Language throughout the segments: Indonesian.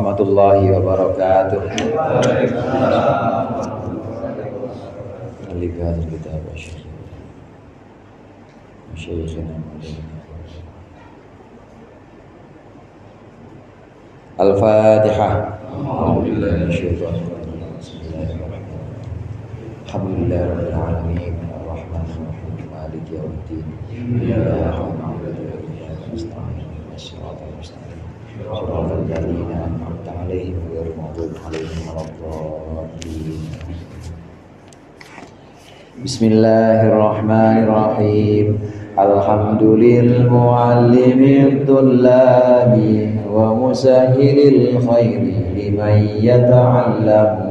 warahmatullahi wabarakatuh. Al-Liqa'at kitab Syekhina Al-Fatihah. Alhamdulillahirabbil alamin arrahmanir rahim maliki yaumiddin iyyaka na'budu wa iyyaka nasta'in ihdinas mustaqim shiratal ladzina an'amta 'alaihim ghairil maghdubi 'alaihim waladdallin. Bismillahirrahmanirrahim. Alhamdulil muallimid dullabi wa musahhilil khairi liman yata'allamu.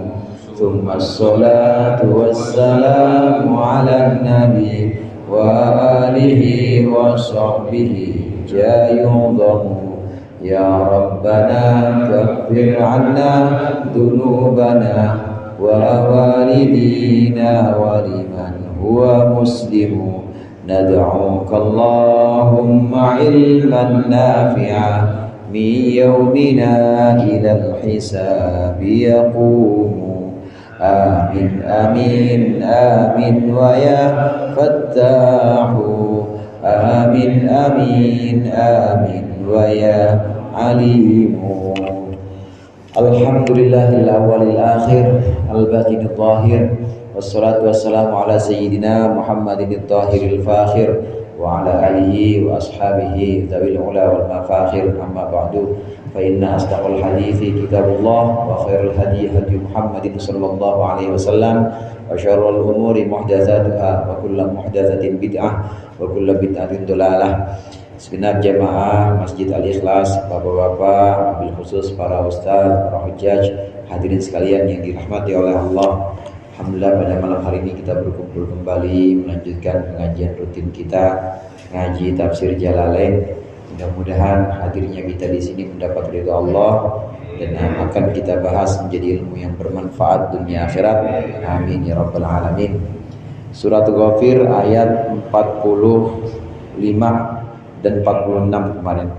Thumma as-salatu was-salamu 'alan nabi wa alihi wa sahbihi jayudahu. Ya Rabbana kaffir 'anna dhunubana wa walidina wa liman huwa muslimu. Nad'uka Allahumma ilman nafi'a min yawmina ilal hisabi yaqumu. Amin amin amin wa ya fattahu. Amin amin amin wa ya alimu. Alhamdulillahil awwalil akhir al-batinil zahir. Wassalatu wassalamu ala sayyidina Muhammadin tahiril fakhir wa ala alihi wa ashabihi dzawil ula wal mafakhir. Amma ba'du, fa inna asdaqal hadithi kitabullah wa khairul hadi hadi Muhammadin sallallahu alaihi wasallam wa syarrul umuri muhdatsatuha wa kullu muhdatsatin bid'ah wa kullu bid'atin dhalalah. Segenap jamaah Masjid Al-Ikhlas, bapak-bapak, wabil khusus para ustaz, para hujjaj, hadirin sekalian yang dirahmati oleh Allah. Alhamdulillah pada malam hari ini kita berkumpul kembali melanjutkan pengajian rutin kita, ngaji tafsir Jalalain. Mudah-mudahan hadirnya kita di sini mendapat ridha Allah dan akan kita bahas menjadi ilmu yang bermanfaat dunia akhirat. Amin ya rabbal alamin. Surat Ghafir ayat 45 dan 46 kemarin.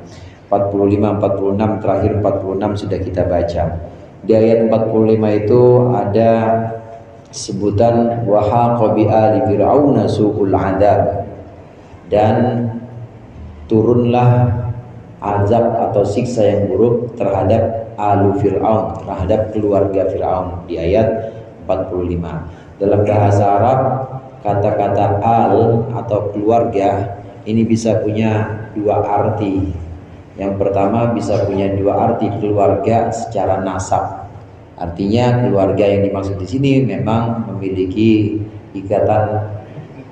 45, 46 terakhir 46 sudah kita baca. Di ayat 45 itu ada sebutan wa haqa bi ali fir'auna su'ul adzab, dan turunlah azab atau siksa yang buruk terhadap alu Fir'aun, terhadap keluarga Fir'aun di ayat 45. Dalam bahasa Arab kata-kata al atau keluarga ini bisa punya dua arti. Yang pertama bisa punya dua arti, keluarga secara nasab. Artinya keluarga yang dimaksud di sini memang memiliki ikatan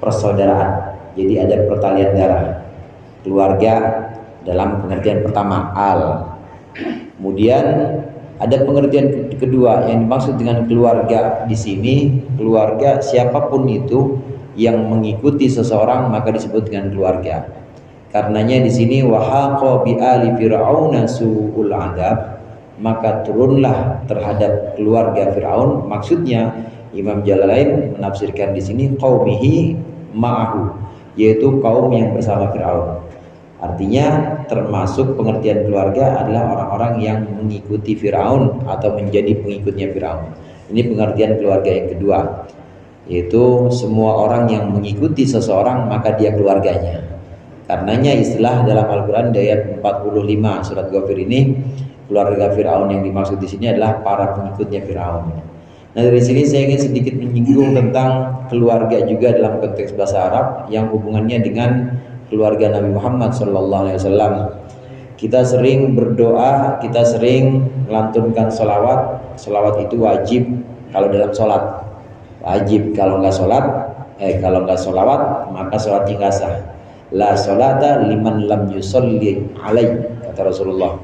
persaudaraan. Jadi ada pertalian darah. Keluarga dalam pengertian pertama al. Kemudian ada pengertian kedua yang dimaksud dengan keluarga di sini, keluarga siapapun itu yang mengikuti seseorang maka disebut dengan keluarga. Karenanya di sini wa haqa bi ali fir'auna su'ul adzab, maka turunlah terhadap keluarga Fir'aun. Maksudnya Imam Jalalain menafsirkan di sini qaumihi ma'ahu, yaitu kaum yang bersama Fir'aun. Artinya termasuk pengertian keluarga adalah orang-orang yang mengikuti Fir'aun atau menjadi pengikutnya Fir'aun. Ini pengertian keluarga yang kedua, yaitu semua orang yang mengikuti seseorang maka dia keluarganya. Karenanya istilah dalam Al-Quran di ayat 45 surat Ghafir ini, keluarga Fir'aun yang dimaksud di sini adalah para pengikutnya Fir'aun. Nah, dari sini saya ingin sedikit menyinggung tentang keluarga juga dalam konteks bahasa Arab yang hubungannya dengan keluarga Nabi Muhammad SAW. Kita sering berdoa, kita sering melantunkan sholawat. Sholawat itu wajib kalau dalam sholat, wajib kalau nggak sholawat maka sholatnya nggak sah. La sholata liman lam yusolli alaihi, kata Rasulullah.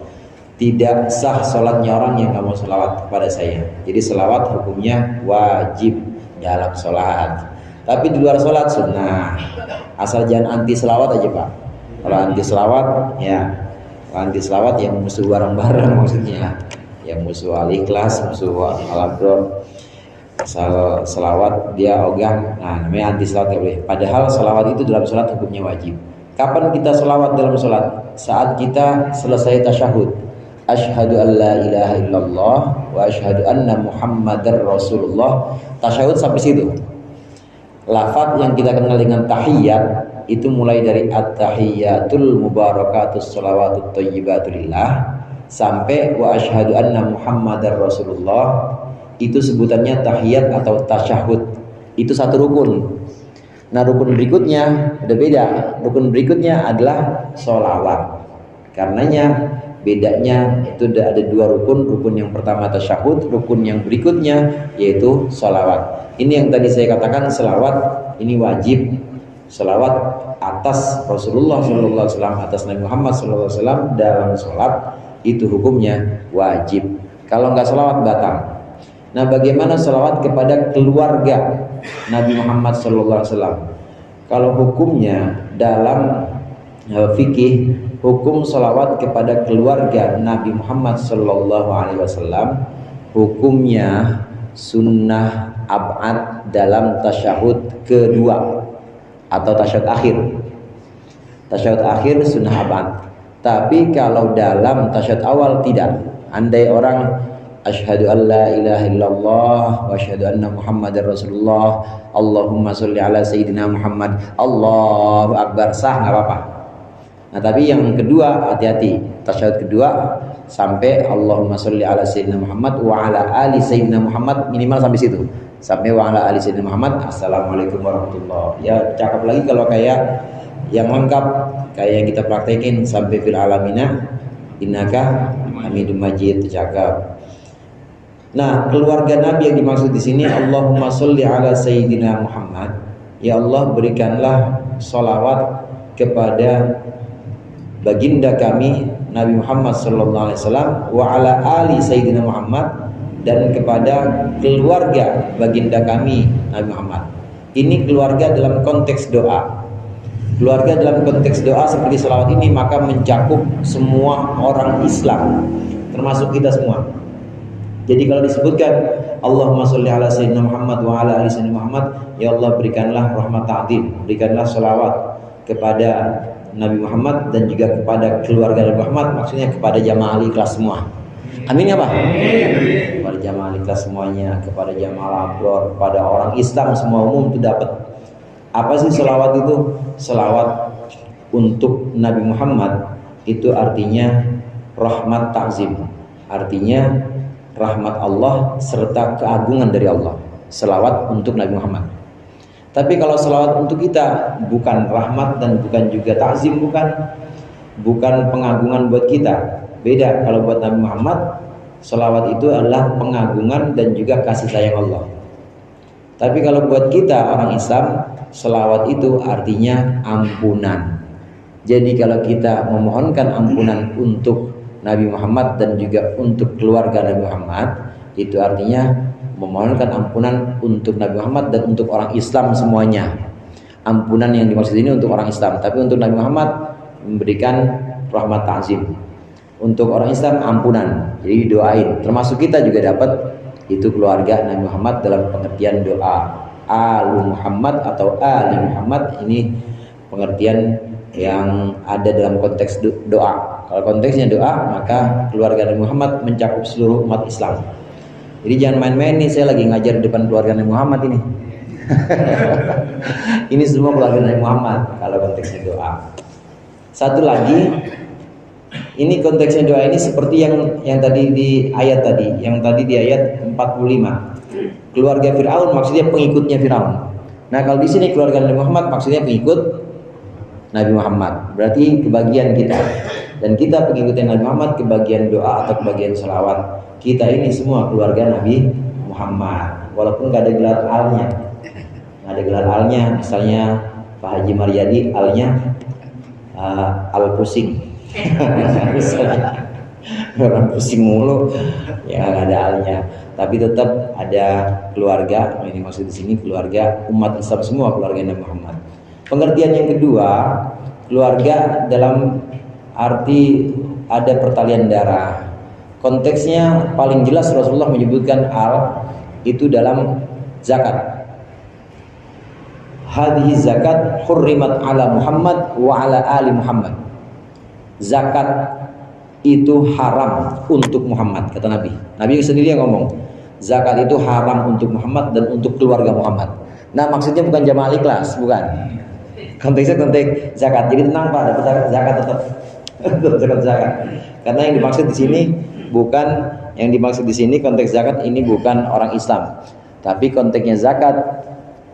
Tidak sah sholatnya orang yang nggak mau sholawat kepada saya. Jadi sholawat hukumnya wajib dalam sholat. Tapi di luar sholat sunnah. Asal jangan anti sholawat aja Pak. Kalau anti sholawat ya, kalau anti sholawat yang musuh bareng-bareng maksudnya. Yang musuh al-ikhlas, musuh al-abrar. Asal sholawat dia ogah, nah namanya anti sholawat ya boleh. Padahal sholawat itu dalam sholat hukumnya wajib. Kapan kita sholawat dalam sholat? Saat kita selesai tasyahud. asyhadu an la ilaha illallah wa asyhadu anna muhammadar rasulullah. Tasyahud sampai situ. Lafaz yang kita kenal dengan tahiyat itu mulai dari at-tahiyyatul mubarakatus shalawatut thayyibatulillah sampai wa asyhadu anna muhammadar rasulullah. Itu sebutannya tahiyat atau tasyahud. Itu satu rukun. Nah, rukun berikutnya udah beda. Rukun berikutnya adalah sholawat. Karenanya bedanya itu ada dua rukun. Rukun yang pertama tasyahud, rukun yang berikutnya yaitu sholawat. Ini yang tadi saya katakan, sholawat ini wajib. Sholawat atas Rasulullah SAW, atas Nabi Muhammad SAW dalam sholat itu hukumnya wajib. Kalau nggak sholawat batal. Nah, bagaimana sholawat kepada keluarga Nabi Muhammad SAW? Kalau hukumnya dalam fikih, hukum sholawat kepada keluarga Nabi Muhammad SAW hukumnya sunnah ab'ad dalam tasyahud kedua atau tasyahud akhir. Tasyahud akhir sunnah ab'ad. Tapi kalau dalam tasyahud awal tidak. Andai orang asyhadu an la ilaha illallah wa asyhadu anna muhammadar rasulullah, Allahumma sholli ala sayyidina Muhammad, Allahu akbar, sah, nggak apa-apa. Nah, tapi yang kedua hati-hati. Tasyahud kedua sampai Allahumma sholli ala sayyidina Muhammad wa ala ali sayyidina Muhammad, minimal sampai situ. Sampai wa ala ali sayyidina Muhammad, assalamualaikum warahmatullahi. Ya, cakep lagi kalau kayak yang lengkap kayak yang kita praktekin sampai fil alamina innaka hamidum majid, cakep. Nah, keluarga Nabi yang dimaksud di sini, Allahumma sholli ala sayyidina Muhammad. Ya Allah, berikanlah sholawat kepada baginda kami Nabi Muhammad sallallahu alaihi wasallam wa ala ali sayyidina Muhammad, dan kepada keluarga baginda kami Nabi Muhammad. Ini keluarga dalam konteks doa. Keluarga dalam konteks doa seperti sholawat ini maka mencakup semua orang Islam, termasuk kita semua. Jadi kalau disebutkan Allahumma sholli ala sayyidina Muhammad wa ala ali sayyidina Muhammad, ya Allah berikanlah rahmat ta'zim, berikanlah sholawat kepada Nabi Muhammad dan juga kepada keluarga Nabi Muhammad, maksudnya kepada jamaah ikhlas semua. Amin ya Pak? Kepada jamaah ikhlas semuanya, kepada jamaah abror, kepada orang Islam semua umum itu dapat. Apa sih sholawat itu? Sholawat untuk Nabi Muhammad itu artinya rahmat ta'zim, artinya rahmat Allah serta keagungan dari Allah. Selawat untuk Nabi Muhammad. Tapi kalau selawat untuk kita bukan rahmat dan bukan juga ta'zim, bukan pengagungan buat kita. Beda. Kalau buat Nabi Muhammad, selawat itu adalah pengagungan dan juga kasih sayang Allah. Tapi kalau buat kita orang Islam, selawat itu artinya ampunan. Jadi kalau kita memohonkan ampunan untuk Nabi Muhammad dan juga untuk keluarga Nabi Muhammad, itu artinya memohonkan ampunan untuk Nabi Muhammad dan untuk orang Islam semuanya. Ampunan yang dimaksud ini untuk orang Islam, tapi untuk Nabi Muhammad memberikan rahmat ta'zim. Untuk orang Islam ampunan, jadi doain. Termasuk kita juga dapat itu keluarga Nabi Muhammad dalam pengertian doa. Alu Muhammad atau Ali Muhammad ini pengertian yang ada dalam konteks doa. Kalau konteksnya doa, maka keluarga Nabi Muhammad mencakup seluruh umat Islam. Jadi jangan main-main nih, saya lagi ngajar di depan keluarga Nabi Muhammad ini. Ini semua keluarga Nabi Muhammad kalau konteksnya doa. Satu lagi, ini konteksnya doa ini seperti yang tadi di ayat tadi, yang tadi di ayat 45. Keluarga Fir'aun maksudnya pengikutnya Fir'aun. Nah, kalau di sini keluarga Nabi Muhammad maksudnya pengikut Nabi Muhammad. Berarti kebagian kita. Dan kita pengikutnya Nabi Muhammad kebagian doa atau kebagian sholawat. Kita ini semua keluarga Nabi Muhammad. Walaupun gak ada gelar alnya. Gak ada gelar alnya. Misalnya Pak Haji Maryadi alnya al pusing. Orang pusing mulu. Ya gak ada alnya. Tapi tetap ada keluarga. Ini maksud di sini keluarga umat Islam semua, keluarga Nabi Muhammad. Pengertian yang kedua, keluarga dalam arti ada pertalian darah. Konteksnya paling jelas Rasulullah menyebutkan al itu dalam zakat. Hadhihi zakat hurrimat ala Muhammad wa ala ali Muhammad. Zakat itu haram untuk Muhammad, kata Nabi. Nabi sendiri yang ngomong, zakat itu haram untuk Muhammad dan untuk keluarga Muhammad. Nah, maksudnya bukan jamaah ikhlas, bukan. Konteksnya konteks zakat. Jadi tenang Pak, dapat zakat tetap zakat. Karena yang dimaksud di sini konteks zakat ini bukan orang Islam. Tapi konteksnya zakat,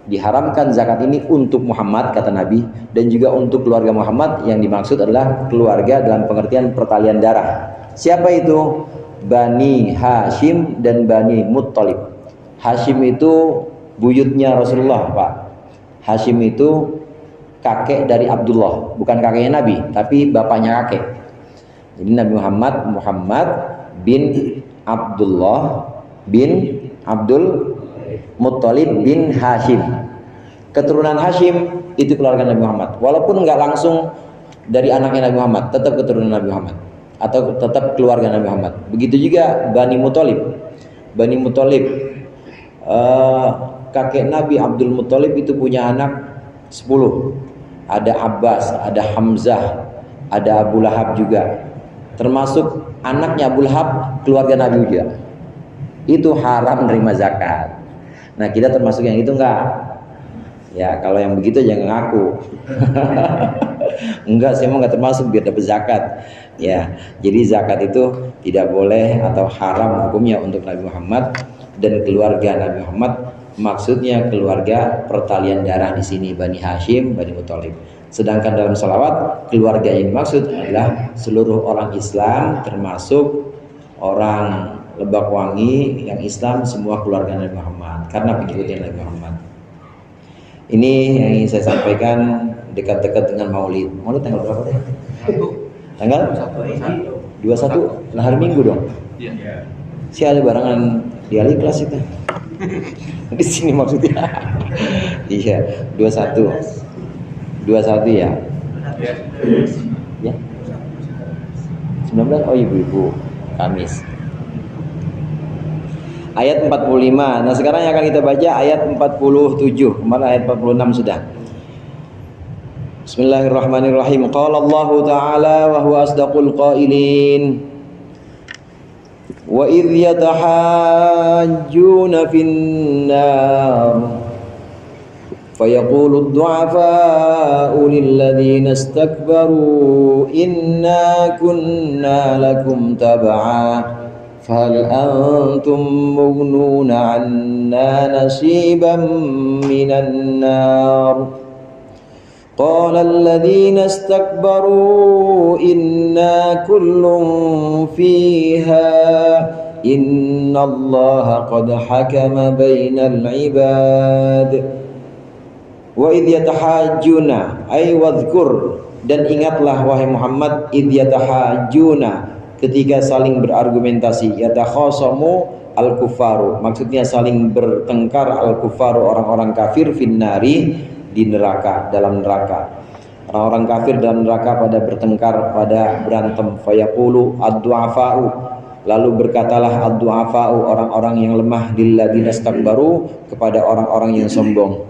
diharamkan zakat ini untuk Muhammad, kata Nabi, dan juga untuk keluarga Muhammad. Yang dimaksud adalah keluarga dalam pengertian pertalian darah. Siapa itu? Bani Hashim dan Bani Muttalib. Hashim itu buyutnya Rasulullah, Pak. Hashim itu kakek dari Abdullah, bukan kakeknya Nabi, tapi bapaknya kakek. Jadi Nabi Muhammad bin Abdullah bin Abdul Muttalib bin Hashim. Keturunan Hashim itu keluarga Nabi Muhammad. Walaupun enggak langsung dari anaknya Nabi Muhammad, tetap keturunan Nabi Muhammad atau tetap keluarga Nabi Muhammad. Begitu juga Bani Muttalib. Bani Muttalib, kakek Nabi Abdul Muttalib itu punya anak 10. Ada Abbas, ada Hamzah, ada Abu Lahab juga. Termasuk anaknya Abu Lahab keluarga Nabi juga. Itu haram menerima zakat. Nah, kita termasuk yang itu enggak? Ya, kalau yang begitu jangan ngaku. Enggak, saya mau enggak termasuk biar dapat zakat. Ya, jadi zakat itu tidak boleh atau haram hukumnya untuk Nabi Muhammad dan keluarga Nabi Muhammad. Maksudnya keluarga pertalian darah di sini Bani Hashim, Bani Muttalib. Sedangkan dalam salawat, keluarga yang dimaksud adalah seluruh orang Islam, termasuk orang Lebak Wangi yang Islam, semua keluarga Nabi Muhammad karena pengikutnya Nabi Muhammad. Ini yang ingin saya sampaikan dekat-dekat dengan Maulid. Maulid tanggal berapa deh? Tanggal 21. Nah, hari Minggu dong. Iya. Si ada barangan di Al-Ikhlas itu. Di sini maksudnya. Iya, 21. 21 ya. Ya. 19. Oh, ibu-ibu. Kamis. Ayat 45. Nah, sekarang yang akan kita baca ayat 47. Kemarin ayat 46 sudah. Bismillahirrahmanirrahim. Qala Allah Ta'ala wa huwa asdaqul qailin. Wa idh yatahajjuna fin nar fayaqulu ad-du'afa'u lil ladzina istakbaru inna kunna lakum tab'a fahal antum mughnuna 'anna nasiban minan nar. قال الذين استكبروا إنا كل فيها إن الله قد حكم بين العباد وإذ يتحاجون أي واذكر dan ingatlah wahai Muhammad idh yatahajjuna ketika saling berargumentasi yatakhasamu al-kuffaru maksudnya saling bertengkar al-kuffaru orang-orang kafir finnari di neraka, dalam neraka. Orang-orang kafir dalam neraka pada bertengkar, pada berantem. Fayaqulu ad-du'afa'u, lalu berkatalah ad-du'afa'u, orang-orang yang lemah lilladzina istakbaru, kepada orang-orang yang sombong.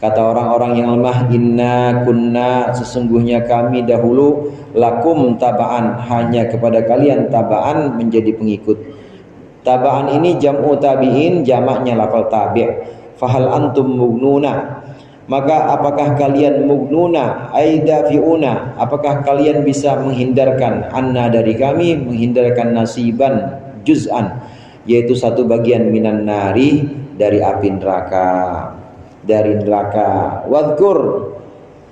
Kata orang-orang yang lemah, inna kunna, sesungguhnya kami dahulu lakum taba'an, hanya kepada kalian taba'an, menjadi pengikut. Taba'an ini jam'u tabi'in, jamaknya lafal tabi'. Fahal antum mughnuna, maka apakah kalian mugnuna aidafiuna, apakah kalian bisa menghindarkan anna dari kami, menghindarkan nasiban juz'an, yaitu satu bagian minan nari dari api neraka, dari neraka.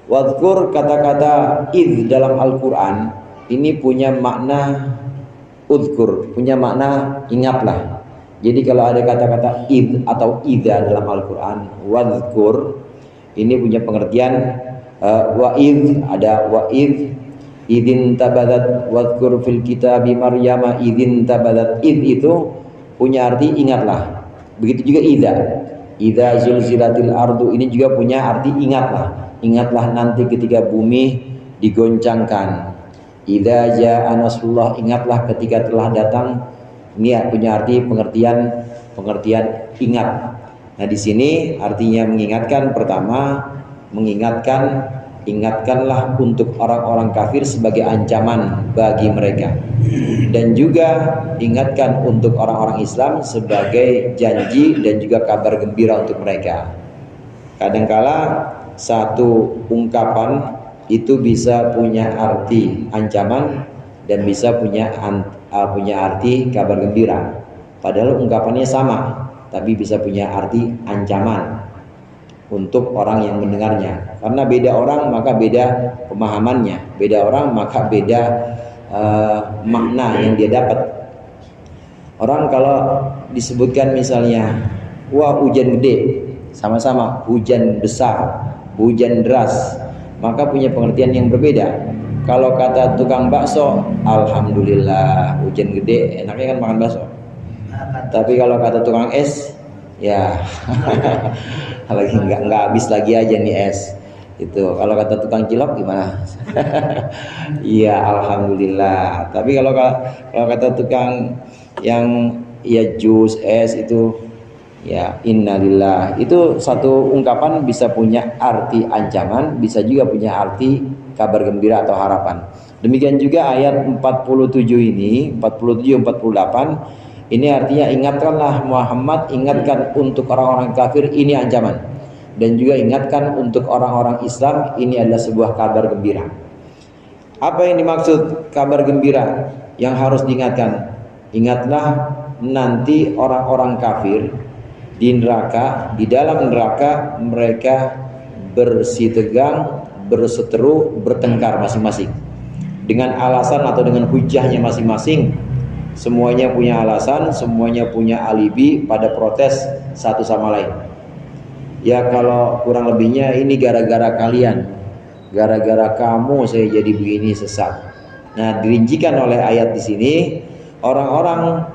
Wadhkur kata-kata id dalam Al-Quran ini punya makna udhkur, punya makna ingatlah. Jadi kalau ada kata-kata id atau idza dalam Al-Quran, wadhkur ini punya pengertian wa'idh, ada wa'idh idin tabadat wadhkur fil kitabi Maryama idin tabadat. Idh itu punya arti ingatlah. Begitu juga idza zulzilatil ardu, ini juga punya arti ingatlah. Ingatlah nanti ketika bumi digoncangkan. Idza jaa nasrullah, ingatlah ketika telah datang. Ini punya arti pengertian ingat. Nah, di sini artinya mengingatkan, pertama mengingatkan ingatkanlah untuk orang-orang kafir sebagai ancaman bagi mereka, dan juga ingatkan untuk orang-orang Islam sebagai janji dan juga kabar gembira untuk mereka. Kadangkala satu ungkapan itu bisa punya arti ancaman dan bisa punya arti kabar gembira. Padahal ungkapannya sama, tapi bisa punya arti ancaman untuk orang yang mendengarnya. Karena beda orang maka beda pemahamannya, beda orang maka beda makna yang dia dapat. Orang kalau disebutkan misalnya, wah hujan gede, sama-sama hujan besar, hujan deras, maka punya pengertian yang berbeda. Kalau kata tukang bakso, alhamdulillah hujan gede, enaknya kan makan bakso. Tapi kalau kata tukang es, ya lagi nggak habis lagi aja nih es. Itu kalau kata tukang cilok gimana? Iya alhamdulillah. Tapi kalau kata tukang yang ya jus es itu, ya innalillah. Itu satu ungkapan bisa punya arti ancaman, bisa juga punya arti kabar gembira atau harapan. Demikian juga ayat 47 ini, 47 48 ini artinya ingatkanlah Muhammad, ingatkan untuk orang-orang kafir ini ancaman, dan juga ingatkan untuk orang-orang Islam ini adalah sebuah kabar gembira. Apa yang dimaksud kabar gembira yang harus diingatkan? Ingatlah nanti orang-orang kafir di neraka, di dalam neraka mereka bersitegang, berseteru, bertengkar masing-masing dengan alasan atau dengan hujahnya masing-masing. Semuanya punya alasan, semuanya punya alibi pada protes satu sama lain. Ya kalau kurang lebihnya ini gara-gara kalian, gara-gara kamu saya jadi begini, sesat. Nah, dirincikan oleh ayat di sini, orang-orang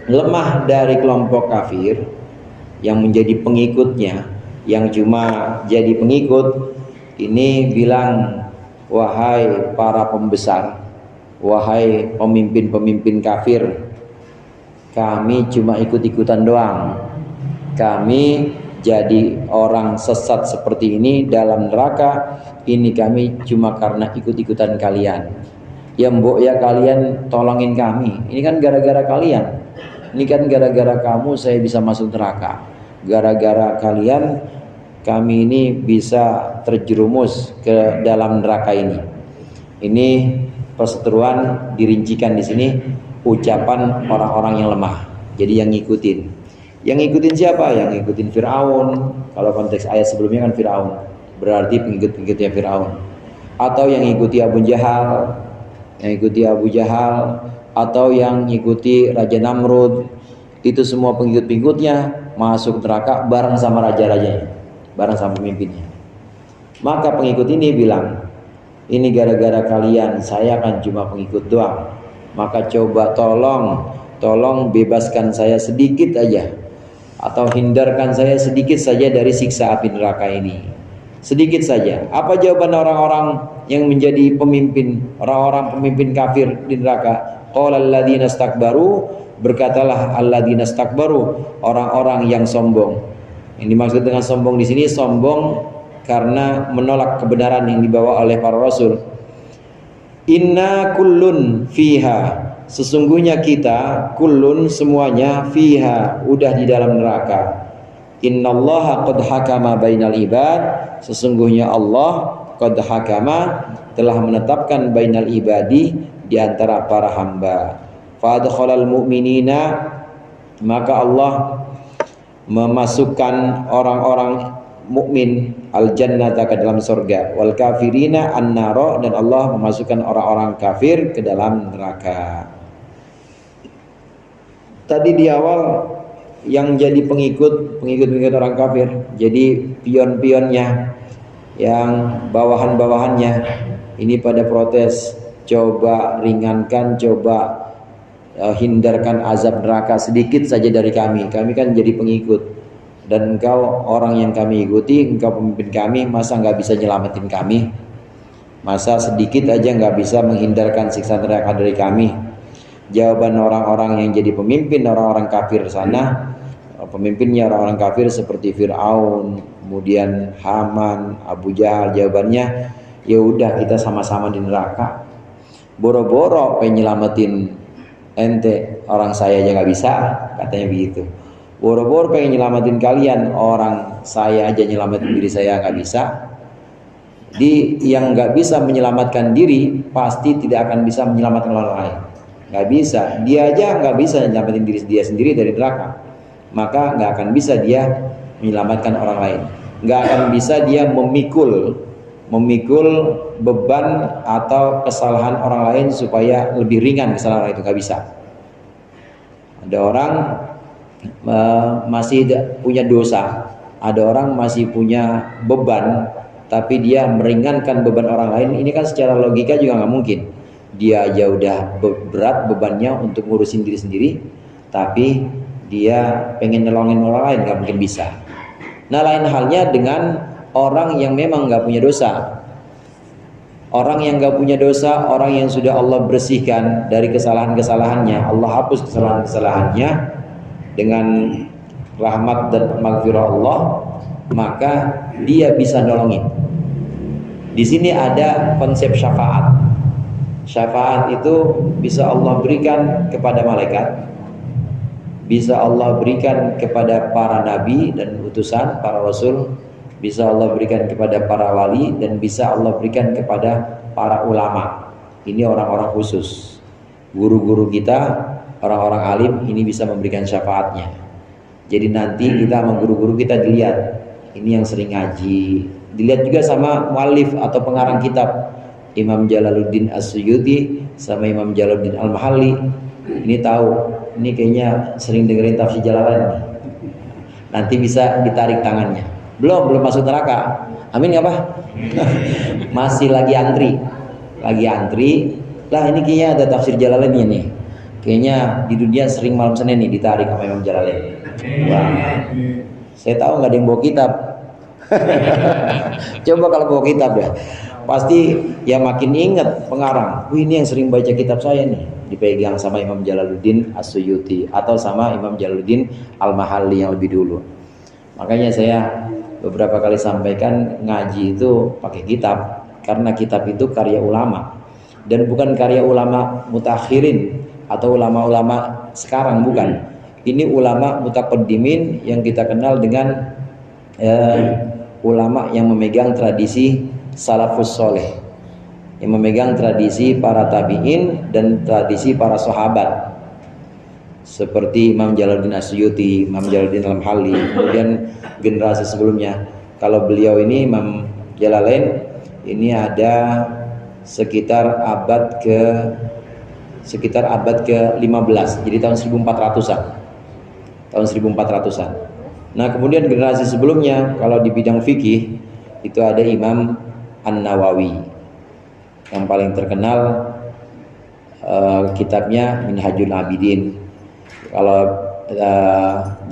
lemah dari kelompok kafir yang menjadi pengikutnya, yang cuma jadi pengikut ini bilang, wahai para pembesar, wahai pemimpin-pemimpin kafir, kami cuma ikut-ikutan doang. Kami jadi orang sesat seperti ini dalam neraka ini kami cuma karena ikut-ikutan kalian. Ya mbok ya kalian tolongin kami. Ini kan gara-gara kalian. Ini kan gara-gara kamu saya bisa masuk neraka. Gara-gara kalian kami ini bisa terjerumus ke dalam neraka ini. Ini perseteruan dirincikan di sini, ucapan orang-orang yang lemah. Jadi yang ngikutin. Yang ngikutin siapa? Yang ngikutin Firaun. Kalau konteks ayat sebelumnya kan Firaun, berarti pengikut-pengikutnya Firaun. Atau yang ngikuti Abu Jahal, atau yang ngikuti Raja Namrud. Itu semua pengikut-pengikutnya masuk neraka bareng sama raja-rajanya, bareng sama pemimpinnya. Maka pengikut ini bilang, ini gara-gara kalian, saya kan cuma pengikut doang. Maka coba tolong bebaskan saya sedikit aja, atau hindarkan saya sedikit saja dari siksa api neraka ini. Sedikit saja. Apa jawaban orang-orang yang menjadi pemimpin, orang-orang pemimpin kafir di neraka? Qala alladzina istakbaru, berkatalah alladzina istakbaru, orang-orang yang sombong. Yang dimaksud dengan sombong di sini, sombong karena menolak kebenaran yang dibawa oleh para rasul. Inna kullun fiha, sesungguhnya kita, kullun semuanya, fiha udah di dalam neraka. Innallaha qad hakama bainal ibad, sesungguhnya Allah qad hakama telah menetapkan bainal ibadi di antara para hamba. Fadkhalal mu'minina, maka Allah memasukkan orang-orang mukmin al-jannata ke dalam surga, wal kafirina an-nara, dan Allah memasukkan orang-orang kafir ke dalam neraka. Tadi di awal yang jadi pengikut orang kafir, jadi pion-pionnya, yang bawahan-bawahannya ini pada protes, coba ringankan, coba hindarkan azab neraka sedikit saja dari kami kan jadi pengikut, dan engkau orang yang kami ikuti, engkau pemimpin kami, masa nggak bisa nyelamatin kami? Masa sedikit aja nggak bisa menghindarkan siksa neraka dari kami? Jawaban orang-orang yang jadi pemimpin orang-orang kafir sana, pemimpinnya orang-orang kafir seperti Fir'aun, kemudian Haman, Abu Jahal, jawabannya, ya udah kita sama-sama di neraka. Boro-boro pengen nyelamatin ente, orang saya aja nggak bisa, katanya begitu. Boro-boro pengen nyelamatin kalian, orang saya aja nyelamatin diri saya nggak bisa. Yang nggak bisa menyelamatkan diri pasti tidak akan bisa menyelamatkan orang lain. Nggak bisa, dia aja nggak bisa menyelamatkan diri dia sendiri dari neraka, maka nggak akan bisa dia menyelamatkan orang lain. Nggak akan bisa dia memikul beban atau kesalahan orang lain supaya lebih ringan kesalahan itu, nggak bisa. Ada orang masih punya dosa, ada orang masih punya beban, tapi dia meringankan beban orang lain. Ini kan secara logika juga nggak mungkin. Dia aja udah berat bebannya untuk ngurusin diri sendiri, tapi dia pengen nolongin orang lain, nggak mungkin bisa. Nah, lain halnya dengan orang yang memang nggak punya dosa. Orang yang nggak punya dosa, orang yang sudah Allah bersihkan dari kesalahan-kesalahannya, Allah hapus kesalahan-kesalahannya dengan rahmat dan maghfirah Allah, maka dia bisa nolongin. Di sini ada konsep syafaat. Syafaat itu bisa Allah berikan kepada malaikat, bisa Allah berikan kepada para nabi dan utusan, para rasul, bisa Allah berikan kepada para wali, dan bisa Allah berikan kepada para ulama. Ini orang-orang khusus. Guru-guru kita, orang-orang alim, ini bisa memberikan syafaatnya. Jadi nanti kita sama guru-guru kita dilihat, ini yang sering ngaji, dilihat juga sama muallif atau pengarang kitab, Imam Jalaluddin As-Suyuti sama Imam Jalaluddin Al-Mahalli. Ini tahu, ini kayaknya sering dengerin tafsir Jalalain. Nanti bisa ditarik tangannya. Belum masuk neraka. Amin ya Pak? Masih lagi antri. Lah ini kayaknya ada tafsir Jalalain nih. Kayaknya di dunia sering malam Senin nih ditarik sama Imam Jalalain. Wah. Saya tahu nggak ada yang bawa kitab. Coba kalau bawa kitab ya, pasti ya makin ingat pengarang. Ini yang sering baca kitab saya nih, dipegang sama Imam Jalaluddin As-Suyuti atau sama Imam Jalaluddin Al-Mahalli yang lebih dulu. Makanya saya beberapa kali sampaikan ngaji itu pakai kitab, karena kitab itu karya ulama dan bukan karya ulama mutakhirin atau ulama-ulama sekarang, bukan. Ini ulama mutaqaddimin yang kita kenal dengan ulama yang memegang tradisi salafus soleh, yang memegang tradisi para tabi'in dan tradisi para sahabat, seperti Imam Jalaluddin As-Suyuti, Imam Jalaluddin Al-Mahalli, kemudian generasi sebelumnya. Kalau beliau ini Imam Jalalain ini ada sekitar abad ke-15, jadi tahun 1400-an. Nah, kemudian generasi sebelumnya kalau di bidang fikih itu ada Imam An-Nawawi. Yang paling terkenal kitabnya Minhajul Abidin. Kalau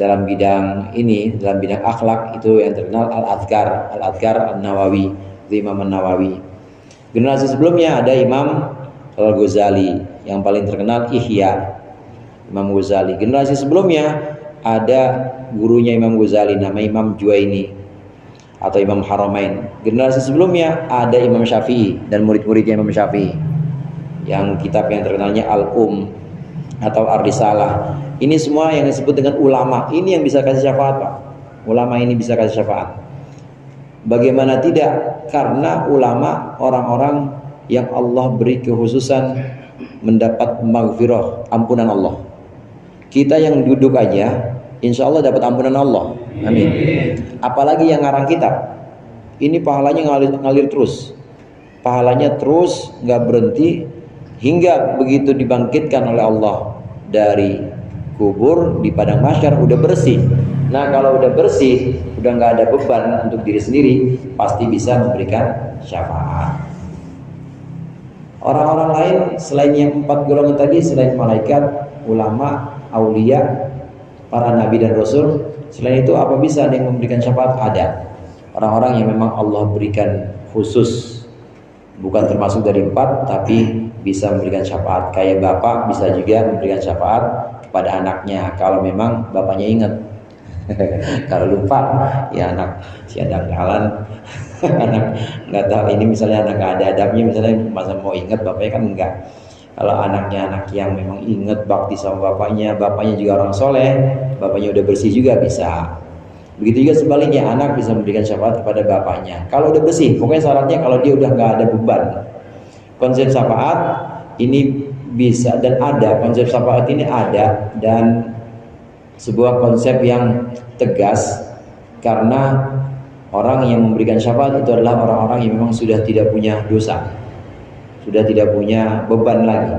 dalam bidang ini, dalam bidang akhlak itu yang terkenal Al-Adhkar An-Nawawi, itu Imam An-Nawawi. Generasi sebelumnya ada Imam Al-Ghazali, yang paling terkenal Ihya, Imam Ghazali. Generasi sebelumnya ada gurunya Imam Ghazali, nama Imam Juwaini atau Imam Haramain. Generasi sebelumnya ada Imam Syafi'i dan murid-muridnya Imam Syafi'i, yang kitab yang terkenalnya Al-Um atau Ar-Risalah. Ini semua yang disebut dengan ulama. Ini yang bisa kasih syafaat, Pak. Ulama ini bisa kasih syafaat. Bagaimana tidak? Karena ulama orang-orang yang Allah beri kekhususan mendapat maghfirah, ampunan Allah. Kita yang duduk aja insya Allah dapat ampunan Allah. Amin. Apalagi yang ngarang kitab, ini pahalanya ngalir terus. Pahalanya terus, nggak berhenti, hingga begitu dibangkitkan oleh Allah dari kubur di padang mahsyar udah bersih. Nah, kalau udah bersih, udah nggak ada beban untuk diri sendiri, pasti bisa memberikan syafaat. Orang-orang lain selain yang 4 golongan tadi, selain malaikat, ulama, aulia, para nabi dan rasul, selain itu apa bisa ada yang memberikan syafaat? Ada. Orang-orang yang memang Allah berikan khusus, bukan termasuk dari 4, tapi bisa memberikan syafaat. Kayak bapak bisa juga memberikan syafaat kepada anaknya kalau memang bapaknya ingat. Kalau lupa, ya anak si ada jalan Anak nggak tahu ini, misalnya anak nggak ada adabnya, misalnya masa mau ingat bapaknya, kan enggak. Kalau anaknya anak yang memang ingat bakti sama bapaknya juga orang soleh, bapaknya udah bersih juga bisa. Begitu juga sebaliknya, anak bisa memberikan syafaat kepada bapaknya kalau udah bersih. Pokoknya syaratnya kalau dia udah nggak ada beban. Konsep syafaat ini bisa dan ada, konsep syafaat ini ada, dan sebuah konsep yang tegas, karena orang yang memberikan syafaat itu adalah orang-orang yang memang sudah tidak punya dosa, sudah tidak punya beban lagi.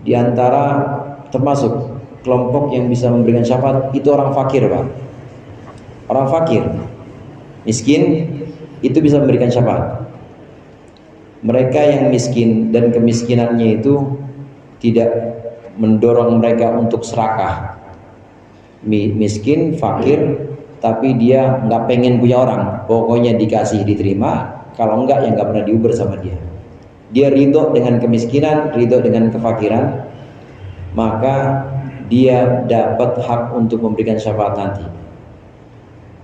Di antara termasuk kelompok yang bisa memberikan syafaat itu orang fakir, Pak. Orang fakir, miskin, itu bisa memberikan syafaat. Mereka yang miskin dan kemiskinannya itu tidak mendorong mereka untuk serakah. Miskin, fakir, tapi dia nggak pengen punya orang, pokoknya dikasih diterima, kalau enggak ya nggak pernah diuber sama dia. Dia ridho dengan kemiskinan, ridho dengan kefakiran, maka dia dapat hak untuk memberikan syafaat nanti.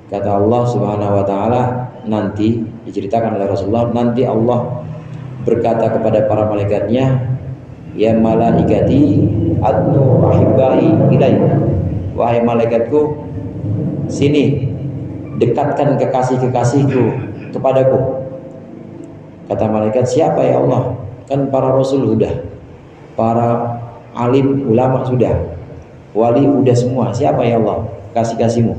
Kata Allah Subhanahu wa taala, nanti diceritakan oleh Rasulullah, nanti Allah berkata kepada para malaikatnya, ya malaikati adnu ahibbai ilai, wahai malaikatku, sini dekatkan kekasih-kekasihku kepadaku. Kata malaikat, siapa ya Allah? Kan para rasul sudah, para alim ulama sudah, wali udah semua. Siapa ya Allah kasih-kasihmu?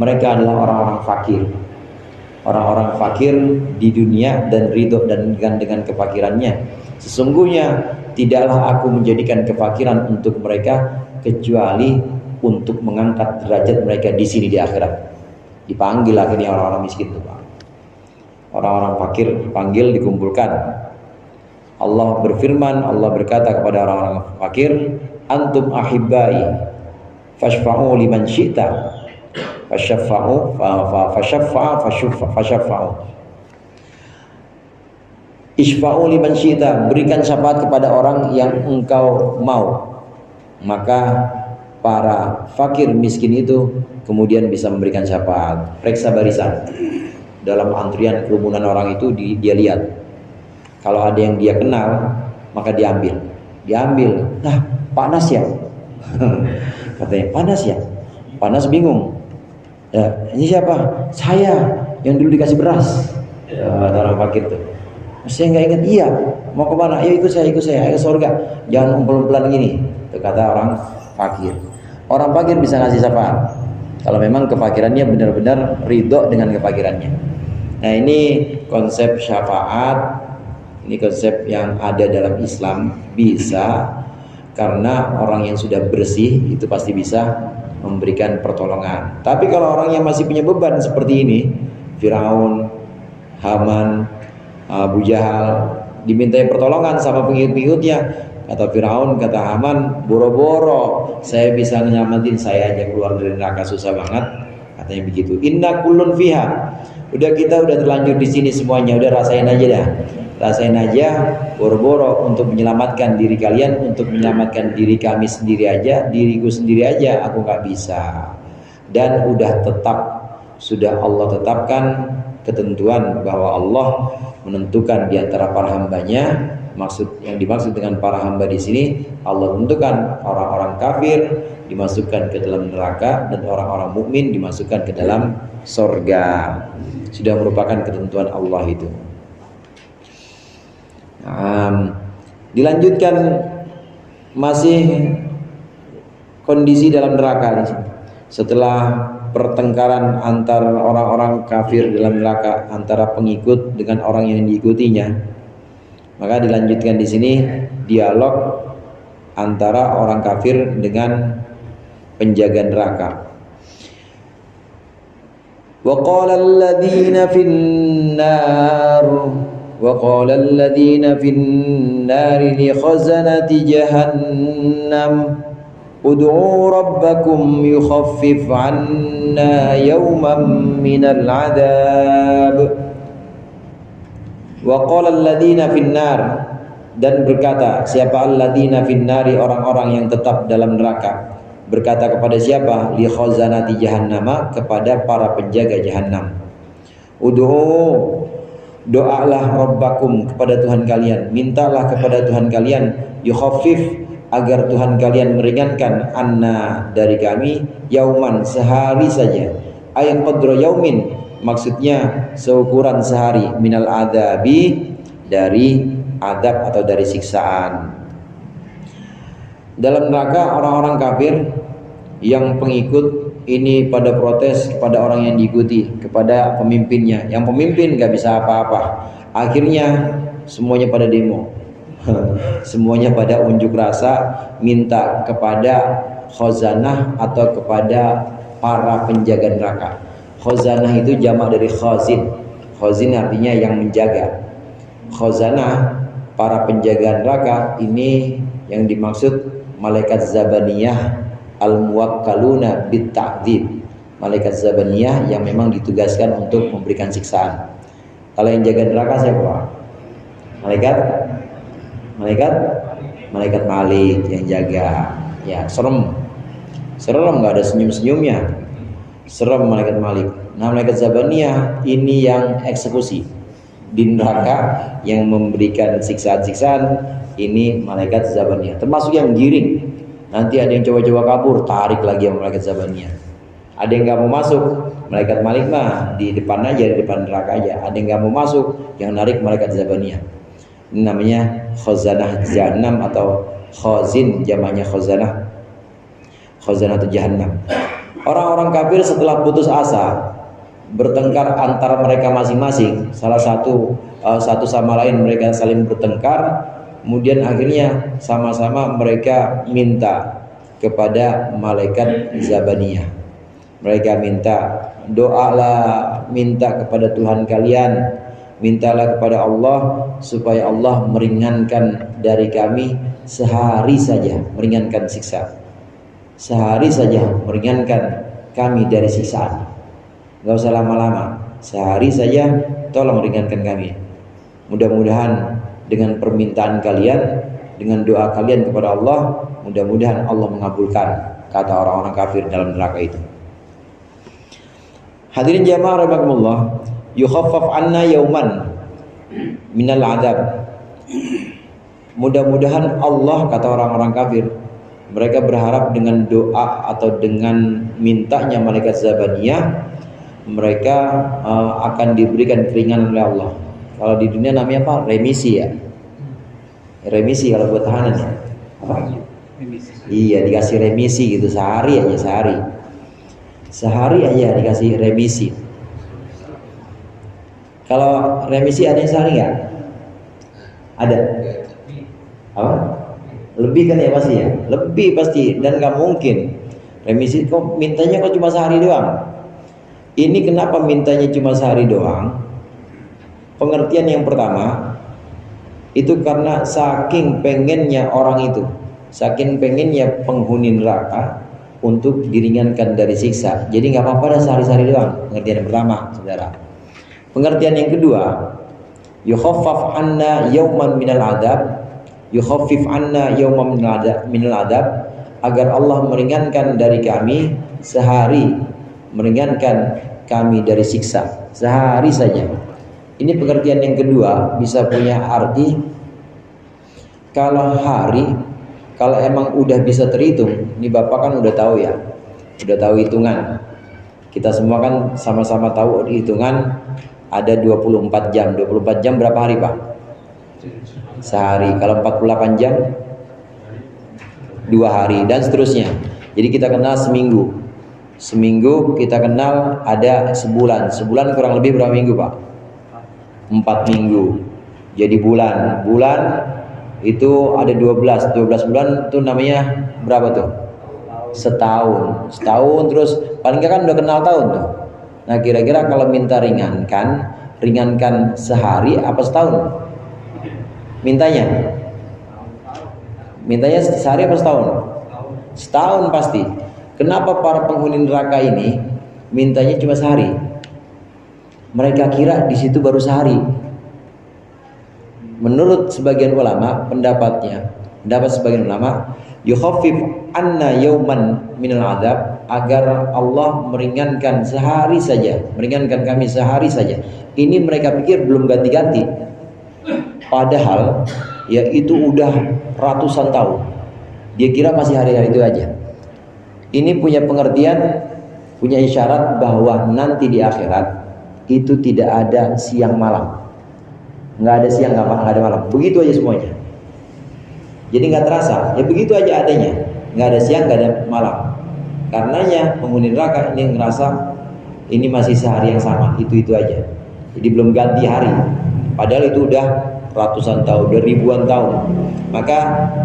Mereka adalah orang-orang fakir. Orang-orang fakir di dunia dan ridho dan dengan kefakirannya. Sesungguhnya tidaklah aku menjadikan kefakiran untuk mereka kecuali untuk mengangkat derajat mereka di sini di akhirat. Dipanggil akhirnya orang-orang miskin itu, Pak. Orang-orang fakir dipanggil, dikumpulkan. Allah berfirman, Allah berkata kepada orang-orang fakir, antum ahibbai fashfa'u liman syi'ta fasyaffa'u fasyaffa'u isfa'u liman syi'ta, berikan syafaat kepada orang yang engkau mau. Maka para fakir miskin itu kemudian bisa memberikan syafaat. Periksa barisan dalam antrian kerumunan orang itu, dia lihat kalau ada yang dia kenal maka diambil. Nah, panas ya katanya, panas ya, panas, bingung. Ya, ini siapa? Saya yang dulu dikasih beras. Orang fakir tuh, saya nggak ingat. Iya, mau kemana? Ayo ikut saya, ayo ke surga. Jangan umpel-umpelan gini. Itu kata orang fakir. Orang fakir bisa ngasih syafaat kalau memang kefakirannya benar-benar ridho dengan kefakirannya. Nah, ini konsep syafaat, ini konsep yang ada dalam Islam, bisa karena orang yang sudah bersih itu pasti bisa memberikan pertolongan. Tapi kalau orang yang masih punya beban seperti ini, Firaun, Haman, Abu Jahal, dimintai pertolongan sama pengikut-pengikutnya. Kata Firaun, kata Haman, boro-boro saya bisa nyelamatin, saya aja keluar dari neraka susah banget. Katanya begitu. Inna kullun fiha. Udah, kita udah terlanjur di sini semuanya, udah rasain aja dah. Rasain aja, boro-boro untuk menyelamatkan diri kalian, untuk menyelamatkan diri kami sendiri aja, diriku sendiri aja aku nggak bisa. Dan udah sudah Allah tetapkan ketentuan bahwa Allah menentukan di antara para hambanya. Yang dimaksud dengan para hamba di sini, Allah tentukan orang-orang kafir dimasukkan ke dalam neraka dan orang-orang mukmin dimasukkan ke dalam surga. Sudah merupakan ketentuan Allah itu. Dilanjutkan, masih kondisi dalam neraka di sini. Setelah pertengkaran antara orang-orang kafir dalam neraka, antara pengikut dengan orang yang diikutinya, maka dilanjutkan di sini dialog antara orang kafir dengan penjaga neraka. Wa qala alladziina fin nar li khazanati jahannam ud'u rabbakum yukhaffif 'anna yawman minal 'adzab. Wa qala alladziina finnar, dan berkata siapa alladziina finnari, orang-orang yang tetap dalam neraka, berkata kepada siapa? Li khazanati jahannama, kepada para penjaga jahannam. Ud'u, doalah rabbakum, kepada Tuhan kalian, mintalah kepada Tuhan kalian, yukhaffif, agar Tuhan kalian meringankan, anna, dari kami, yauman, sehari saja, ayat qadra yaumin, maksudnya seukuran sehari, minal adabi, dari adab atau dari siksaan. Dalam neraka orang-orang kafir yang pengikut ini pada protes kepada orang yang diikuti, kepada pemimpinnya. Yang pemimpin gak bisa apa-apa. Akhirnya semuanya pada demo. Semuanya pada unjuk rasa, minta kepada khazanah atau kepada para penjaga neraka. Khazanah itu jamak dari khazin. Khazin artinya yang menjaga. Khazanah, para penjaga neraka, ini yang dimaksud malaikat zabaniyah al-muwakkaluna bit-ta'dzib, malaikat zabaniyah yang memang ditugaskan untuk memberikan siksaan. Kalau yang jaga neraka siapa? Malaikat Malik yang jaga. Ya, serem nggak ada senyum-senyumnya, serem malaikat Malik. Nah, malaikat zabaniyah ini yang eksekusi di neraka, yang memberikan siksaan-siksaan, ini malaikat zabaniyah, termasuk yang giring. Nanti ada yang coba-coba kabur, tarik lagi sama malaikat zabaniyah. Ada yang nggak mau masuk, malaikat Malik mah di depan aja, di depan neraka aja. Ada yang nggak mau masuk, yang narik malaikat zabaniyah. Ini namanya khazanah jahannam atau khazin, jamaknya khazanah atau jahannam. Orang-orang kafir setelah putus asa, bertengkar antara mereka masing-masing, salah satu sama lain mereka saling bertengkar. Kemudian akhirnya sama-sama mereka minta kepada malaikat zabaniyah. Mereka minta, doalah, minta kepada Tuhan kalian, mintalah kepada Allah supaya Allah meringankan dari kami sehari saja, meringankan siksa. Sehari saja meringankan kami dari siksaan. Gak usah lama-lama, sehari saja tolong ringankan kami. Mudah-mudahan dengan permintaan kalian, dengan doa kalian kepada Allah, mudah-mudahan Allah mengabulkan, kata orang-orang kafir dalam neraka itu. Hadirin jamaah rahimakumullah, yukhaffaf anna yauman minal adab. Mudah-mudahan Allah, kata orang-orang kafir, mereka berharap dengan doa atau dengan mintanya malaikat zabaniyah, mereka akan diberikan keringanan oleh Allah. Kalau di dunia namanya apa? Remisi ya. Remisi kalau buat tahanan ya. Apa? Remisi. Iya, dikasih remisi gitu, sehari aja, sehari aja dikasih remisi. Kalau remisi ada yang sehari nggak? Ada. Apa? Lebih kan ya pasti ya. Lebih pasti, dan nggak mungkin. Remisi kok mintanya kok cuma sehari doang. Ini kenapa mintanya cuma sehari doang? Pengertian yang pertama itu karena saking pengennya orang itu, saking pengennya penghuni neraka untuk diringankan dari siksa. Jadi nggak apa-apa dah sehari-hari doang. Pengertian yang pertama, saudara. Pengertian yang kedua, yukhaffaf anna yauman minal adab, yukhaffif anna yauman minal adab, agar Allah meringankan dari kami sehari, meringankan kami dari siksa sehari saja. Ini pengertian yang kedua, bisa punya arti kalau hari, kalau emang udah bisa terhitung. Ini Bapak kan udah tahu ya, udah tahu hitungan. Kita semua kan sama-sama tahu hitungan ada 24 jam. 24 jam berapa hari Pak? Sehari. Kalau 48 jam 2 hari dan seterusnya. Jadi kita kenal seminggu. Seminggu kita kenal ada sebulan. Sebulan kurang lebih berapa minggu Pak? 4 minggu. Jadi bulan itu ada 12 bulan, itu namanya berapa tuh? Setahun terus paling nggak kan udah kenal tahun tuh. Nah kira-kira kalau minta ringankan sehari apa setahun? Mintanya sehari apa setahun? Setahun pasti. Kenapa para penghuni neraka ini mintanya cuma sehari? Mereka kira di situ baru sehari. Menurut sebagian ulama, pendapat sebagian ulama, Yukhaffif anna yauman minal adab, agar Allah meringankan sehari saja, meringankan kami sehari saja. Ini mereka pikir belum ganti-ganti, padahal ya itu udah ratusan tahun. Dia kira masih hari-hari itu aja. Ini punya pengertian, punya isyarat bahwa nanti di akhirat itu tidak ada siang malam, nggak ada siang, nggak ada malam, begitu aja semuanya. Jadi nggak terasa, ya begitu aja adanya, nggak ada siang, nggak ada malam. Karenanya penghuni neraka ini ngerasa ini masih sehari yang sama, itu aja. Jadi belum ganti hari, padahal itu udah ratusan tahun, udah ribuan tahun. Maka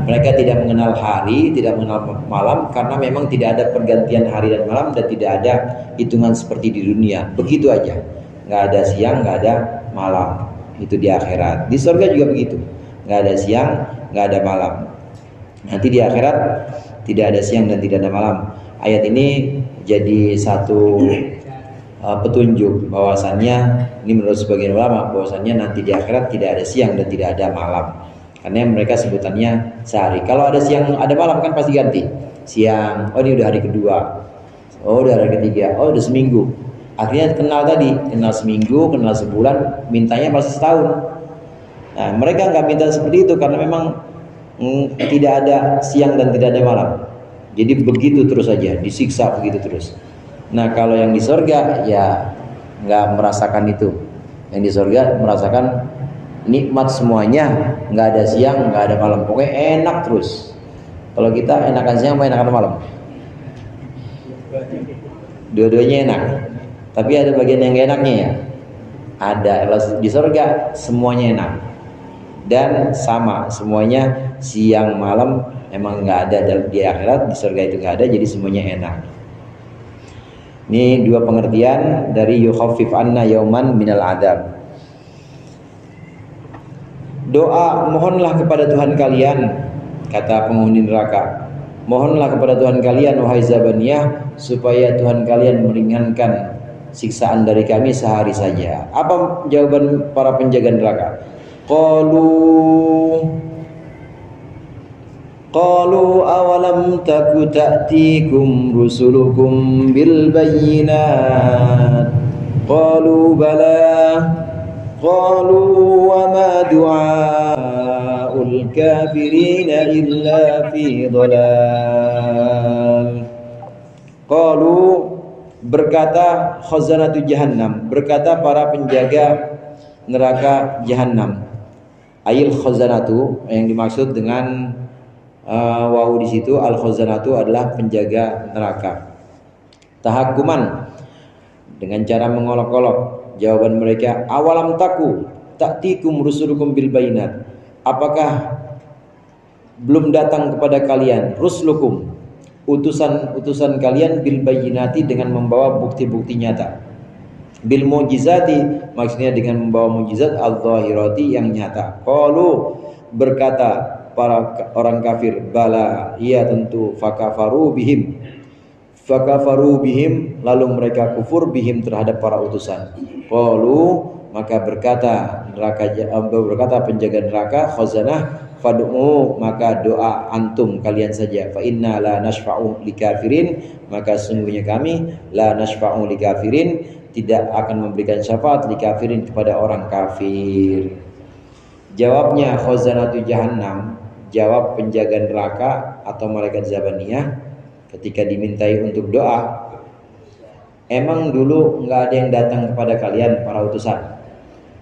mereka tidak mengenal hari, tidak mengenal malam, karena memang tidak ada pergantian hari dan malam, dan tidak ada hitungan seperti di dunia. Begitu aja, nggak ada siang, nggak ada malam. Itu di akhirat. Di surga juga begitu, nggak ada siang, nggak ada malam. Nanti di akhirat tidak ada siang dan tidak ada malam. Ayat ini jadi satu petunjuk bahwasannya, ini menurut sebagian ulama, bahwasannya nanti di akhirat tidak ada siang dan tidak ada malam, karena mereka sebutannya sehari. Kalau ada siang ada malam kan pasti ganti. Siang, oh ini udah hari kedua, oh udah hari ketiga, oh udah seminggu. Akhirnya kenal tadi, kenal seminggu, kenal sebulan, mintanya pasti setahun. Nah, mereka nggak minta seperti itu karena memang tidak ada siang dan tidak ada malam. Jadi begitu terus saja, disiksa begitu terus. Nah, kalau yang di surga ya nggak merasakan itu. Yang di surga merasakan nikmat semuanya, nggak ada siang, nggak ada malam, pokoknya enak terus. Kalau kita enakan siang, apa enakan malam? Dua-duanya enak. Tapi ada bagian yang gak enaknya ya. Ada. Di surga semuanya enak dan sama, semuanya siang malam emang nggak ada. Di akhirat, di surga itu nggak ada, jadi semuanya enak. Ini dua pengertian dari yukhaffif anna yauman minal adab. Doa, mohonlah kepada Tuhan kalian, kata penghuni neraka, mohonlah kepada Tuhan kalian wahai Zabaniyah, supaya Tuhan kalian meringankan siksaan dari kami sehari saja. Apa jawaban para penjaga neraka? Qalu awalam taku ta'tikum rusulukum bil bayyinat. Qalu bala. Qalu wa ma du'aul kafirina illa fi dhalal. Qalu, berkata khazanatu jahannam, berkata para penjaga neraka jahannam. Ayil khazanatu, yang dimaksud dengan wawu di situ, al khazanatu adalah penjaga neraka. Tahakkuman, dengan cara mengolok-olok. Jawaban mereka, awalam taku ta'tikum rusulukum bil bayinat. Apakah belum datang kepada kalian ruslukum, utusan kalian, bil bayyinati, dengan membawa bukti-bukti nyata. Bil mujizati, maksudnya dengan membawa mujizat, al-zahirati, yang nyata. Qalu, berkata para orang kafir, bala, iya tentu, fakafaru bihim, lalu mereka kufur bihim, terhadap para utusan. Qalu, maka berkata penjaga neraka, khazanah, fad'u, maka doa antum, kalian saja. Fa inna la nashfa'u likafirin, maka sungguhnya kami la nashfa'u likafirin, tidak akan memberikan syafaat likafirin, kepada orang kafir. Jawabnya khazanatu jahannam, jawab penjaga neraka atau malaikat Zabaniyah ketika dimintai untuk doa. Emang dulu nggak ada yang datang kepada kalian para utusan?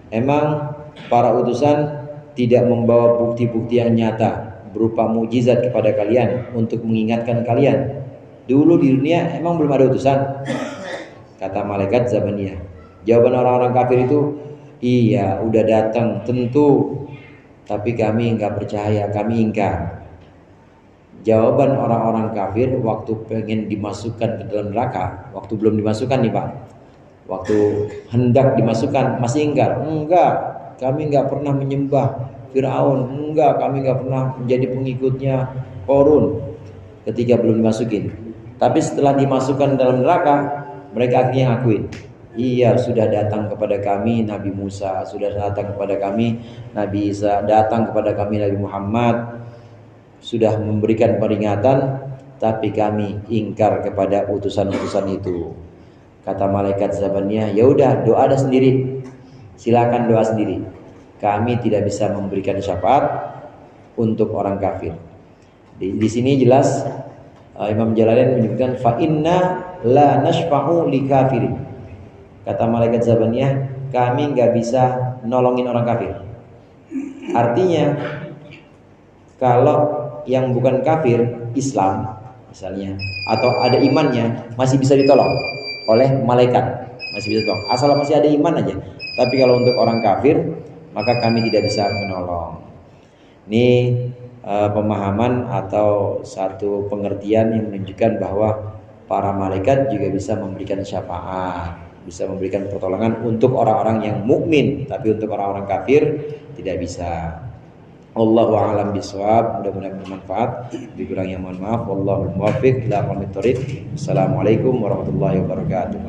Emang para utusan tidak membawa bukti-bukti yang nyata berupa mukjizat kepada kalian untuk mengingatkan kalian? Dulu di dunia emang belum ada utusan? Kata malaikat Zabaniyah. Jawaban orang-orang kafir itu, iya udah datang tentu, tapi kami nggak percaya, kami ingkar. Jawaban orang-orang kafir waktu pengen dimasukkan ke dalam neraka, waktu belum dimasukkan nih Pak, waktu hendak dimasukkan masih ingkar. Enggak, kami nggak pernah menyembah Fir'aun, enggak, kami nggak pernah menjadi pengikutnya Qarun ketika belum dimasukin. Tapi setelah dimasukkan dalam neraka, mereka akhirnya ngakuin, iya sudah datang kepada kami Nabi Musa, sudah datang kepada kami Nabi Isa, datang kepada kami Nabi Muhammad. sudah memberikan peringatan, tapi kami ingkar kepada utusan-utusan itu. Kata malaikat Zabaniyah, ya udah doa ada sendiri, silakan doa sendiri. Kami tidak bisa memberikan syafaat untuk orang kafir. Di sini jelas Imam Jalalain menyebutkan fa inna la nashfa'u li kafirin. Kata malaikat Zabaniyah, kami nggak bisa nolongin orang kafir. Artinya kalau yang bukan kafir, Islam misalnya, atau ada imannya, masih bisa ditolong oleh malaikat, masih bisa ditolong asal masih ada iman aja. Tapi kalau untuk orang kafir, maka kami tidak bisa menolong. Ini pemahaman atau satu pengertian yang menunjukkan bahwa para malaikat juga bisa memberikan syafaat, bisa memberikan pertolongan untuk orang-orang yang mukmin, tapi untuk orang-orang kafir tidak bisa. Allahu a'lam bishawab. Mudah-mudahan bermanfaat. Dikurangnya mohon maaf. Wallahul muwaffiq ila aqwamit thoriq. Assalamualaikum warahmatullahi wabarakatuh.